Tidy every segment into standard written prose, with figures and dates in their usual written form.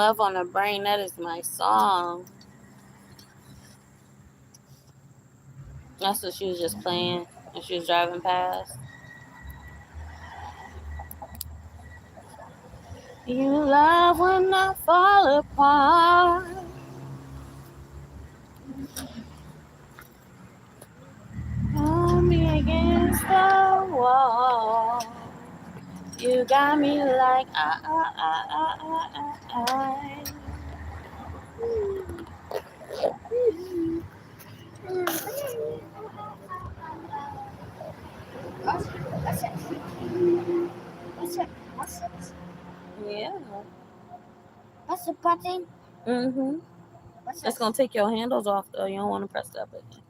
Love on the Brain. That is my song. That's what she was just playing when she was driving past. You love when I fall apart. Hold me against the wall. You got me like I. Yeah. What's the button? It's gonna take your handles off though. You don't want to press that button.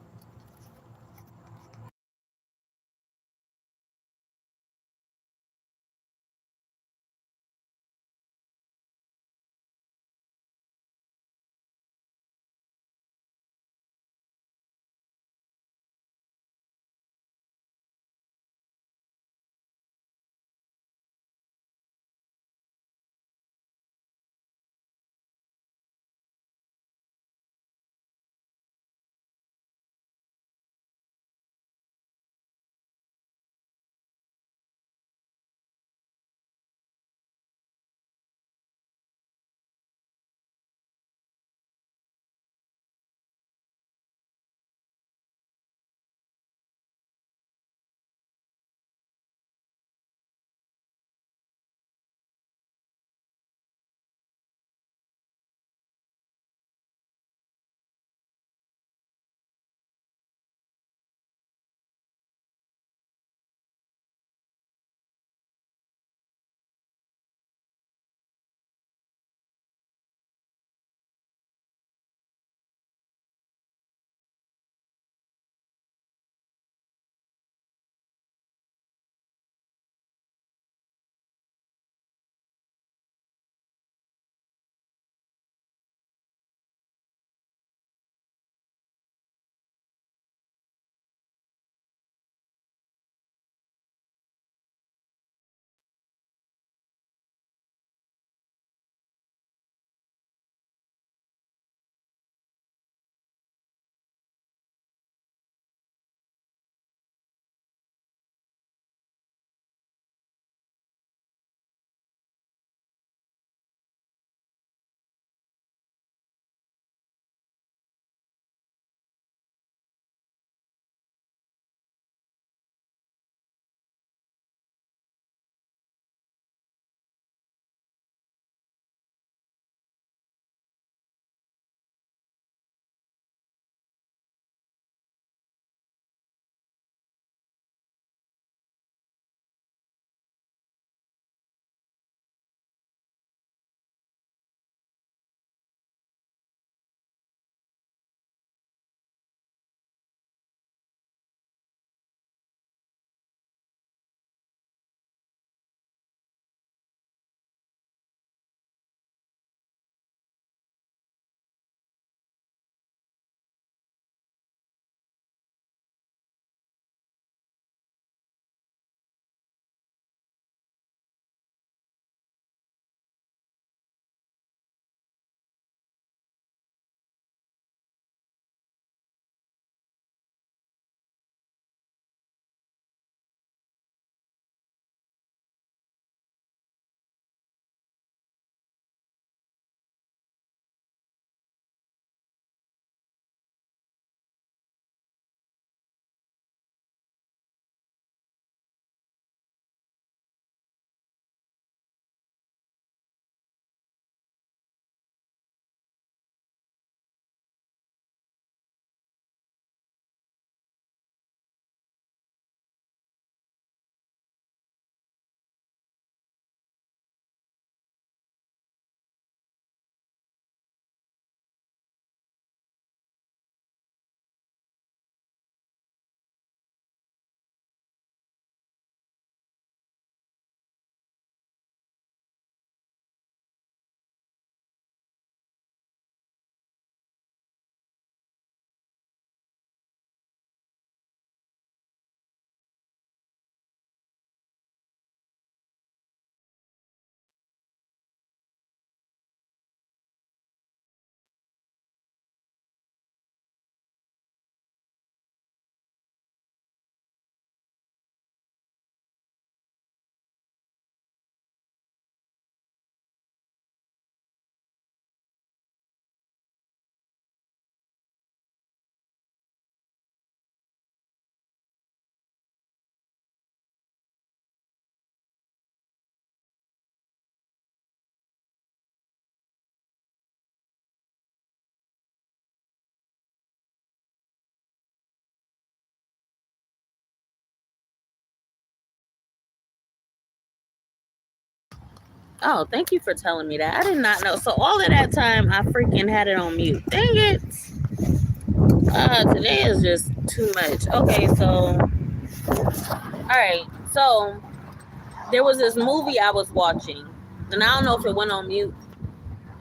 Oh, thank you for telling me that. I did not know. So all of that time, I freaking had it on mute. Dang it! Today is just too much. Okay, so all right. So there was this movie I was watching, and I don't know if it went on mute,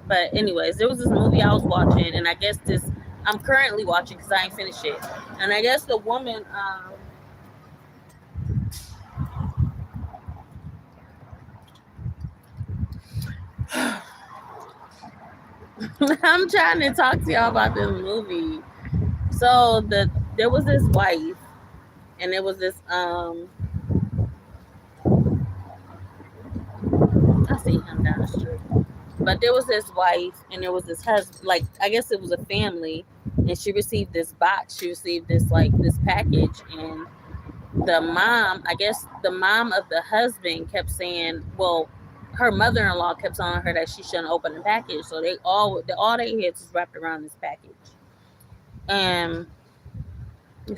but anyways, there was this movie I was watching, and I guess this I'm currently watching because I ain't finished it. And I guess the woman, I'm trying to talk to y'all about this movie. So there was this wife, and there was this I see him down the street. But there was this wife, and there was this husband. Like I guess it was a family, and she received this box. She received this package, and the mom, I guess the mom of the husband kept saying, well, her mother-in-law kept telling her that she shouldn't open the package. So all they heads was wrapped around this package, and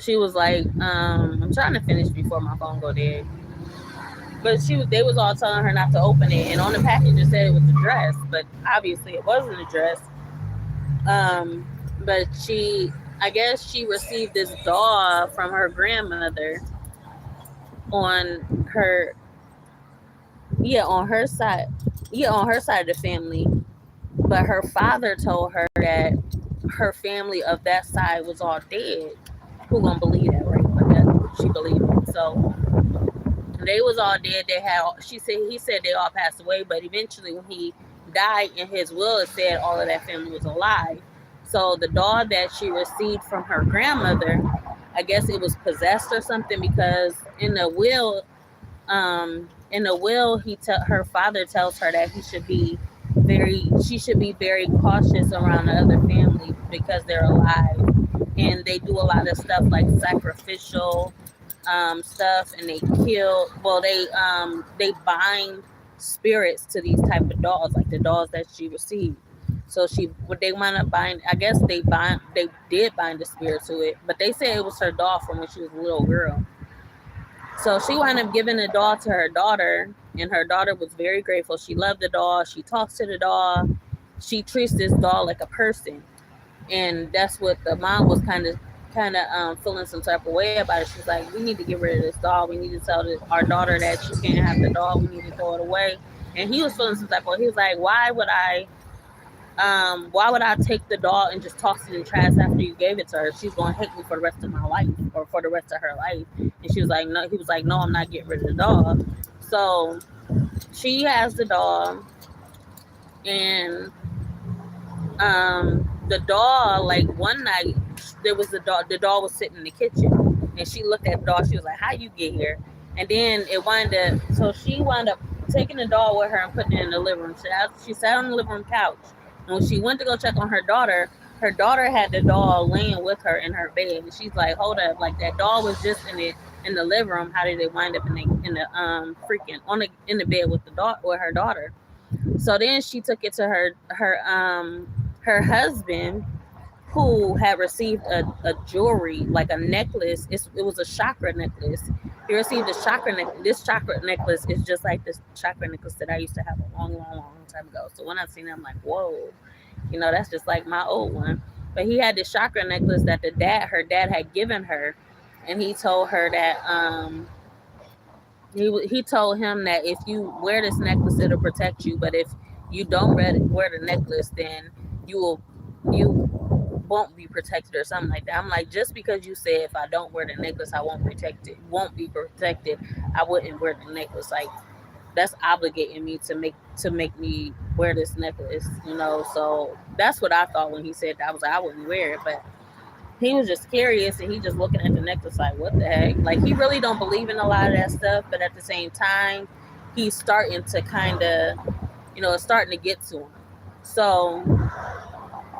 she was like, I'm trying to finish before my phone go dead. But they was all telling her not to open it, and on the package it said it was a dress, but obviously it wasn't a dress. But I guess she received this doll from her grandmother on her, on her side, on her side of the family. But her father told her that her family of that side was all dead. Who gonna believe that, right? But that she believed it. So they was all dead. He said they all passed away, but eventually when he died in his will, it said all of that family was alive. So the doll that she received from her grandmother, I guess it was possessed or something, because in the will her father tells her that she should be very cautious around the other family because they're alive, and they do a lot of stuff like sacrificial stuff, and they bind spirits to these type of dolls, like the dolls that she received. So they want to bind. I guess they did bind the spirit to it, but they said it was her doll from when she was a little girl. So she wound up giving the doll to her daughter, and her daughter was very grateful. She loved the doll. She talks to the doll. She treats this doll like a person, and that's what the mom was kind of feeling some type of way about it. She's like, we need to get rid of this doll. We need to tell our daughter that she can't have the doll. We need to throw it away. And he was feeling some type of way. He was like, why would I take the doll and just toss it in trash after you gave it to her? She's gonna hate me for the rest of my life, or for the rest of her life. And she was like, no. He was like, no, I'm not getting rid of the doll. So she has the doll, and the doll, like one night, there was the doll was sitting in the kitchen, and she looked at the doll. She was like, how you get here? And then she wound up taking the doll with her and putting it in the living room. She sat on the living room couch, and when she went to go check on her daughter had the doll laying with her in her bed. And she's like, hold up, like that doll was just in the living room. How did it wind up in the freaking in the bed with her daughter? So then she took it to her husband, who had received a jewelry, like a necklace. It was a chakra necklace. He received a chakra necklace. This chakra necklace is just like this chakra necklace that I used to have a long, long, long time ago. So when I seen it, I'm like, whoa, that's just like my old one. But he had this chakra necklace that her dad had given her, and he told her that he told him that if you wear this necklace, it'll protect you. But if you don't wear the necklace, then you won't be protected, or something like that. I'm like, just because you say if I don't wear the necklace, I won't be protected, I wouldn't wear the necklace. Like, that's obligating me to make me wear this necklace. So that's what I thought when he said that. I was like, I wouldn't wear it, but he was just curious, and he just looking at the necklace like, what the heck? Like, he really don't believe in a lot of that stuff, but at the same time, he's starting to kind of, it's starting to get to him. So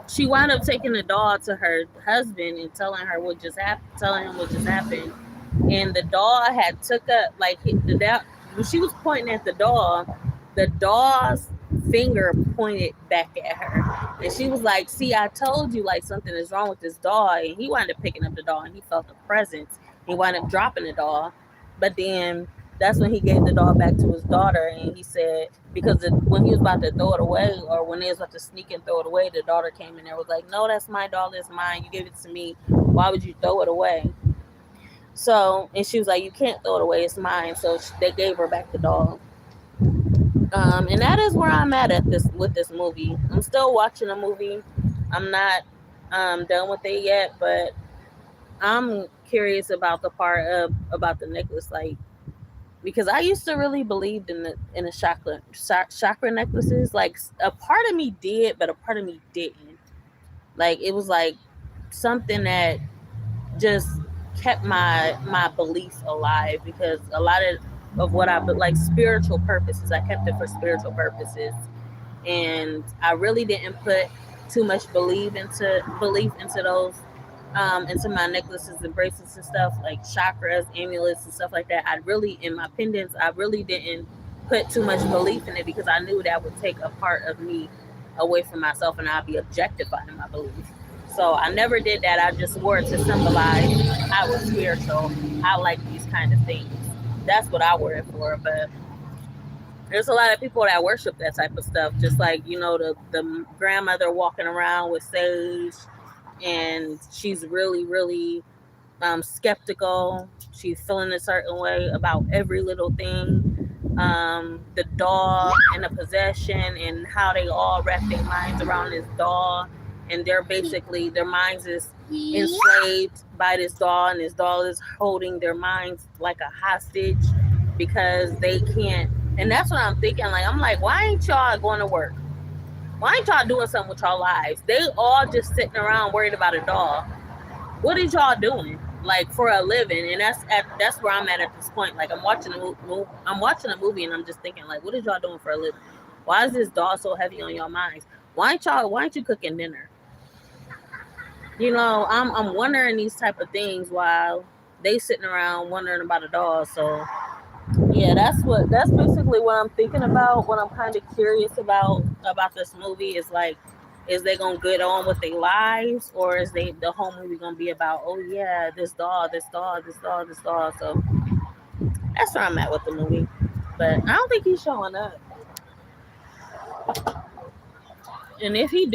she wound up taking the doll to her husband and telling him what just happened. And the doll had took up, like, when she was pointing at the doll's finger pointed back at her, and she was like, see, I told you, like, something is wrong with this doll. And he wound up picking up the doll, and he felt the presence. He wound up dropping the doll, but then That's when he gave the doll back to his daughter, and he said because when he was about to throw it away, or when they was about to sneak and throw it away, the daughter came in there was like, "No, that's my doll. It's mine. You gave it to me. Why would you throw it away?" So, and she was like, "You can't throw it away. It's mine." So they gave her back the doll. And that is where I'm at this with this movie. I'm still watching the movie. I'm not done with it yet, but I'm curious about the part of about the necklace, like because I used to really believe in the chakra necklaces. Like a part of me did, but a part of me didn't. Like it was like something that just kept my beliefs alive because a lot of what I like spiritual purposes. I kept it for spiritual purposes, and I really didn't put too much belief into those into my necklaces and bracelets and stuff like chakras, amulets, and stuff like that. I really in my pendants, I really didn't put too much belief in it because I knew that would take a part of me away from myself and I'd be objectifying my belief. So I never did that. I just wore it to symbolize I was spiritual. I like these kind of things. That's what I wore it for. But there's a lot of people that worship that type of stuff. Just like the grandmother walking around with sage, and she's really skeptical. She's feeling a certain way about every little thing. The doll and the possession and how they all wrap their minds around this doll, and they're basically their minds is enslaved by this doll, and this doll is holding their minds like a hostage because they can't. And that's what I'm thinking. Like I'm like, why ain't y'all going to work? Why ain't y'all doing something with y'all lives? They all just sitting around worried about a doll. What is y'all doing like for a living? And that's where I'm at this point. Like I'm watching a movie and I'm just thinking like, what is y'all doing for a living? Why is this doll so heavy on your minds? Why ain't you cooking dinner? I'm wondering these type of things while they sitting around wondering about a doll. So yeah, that's basically what I'm thinking about. What I'm kind of curious about this movie is like, is they gonna get on with their lives, or is the whole movie gonna be about, oh yeah, this doll, this doll, this doll, this doll? So that's where I'm at with the movie. But I don't think he's showing up, and if he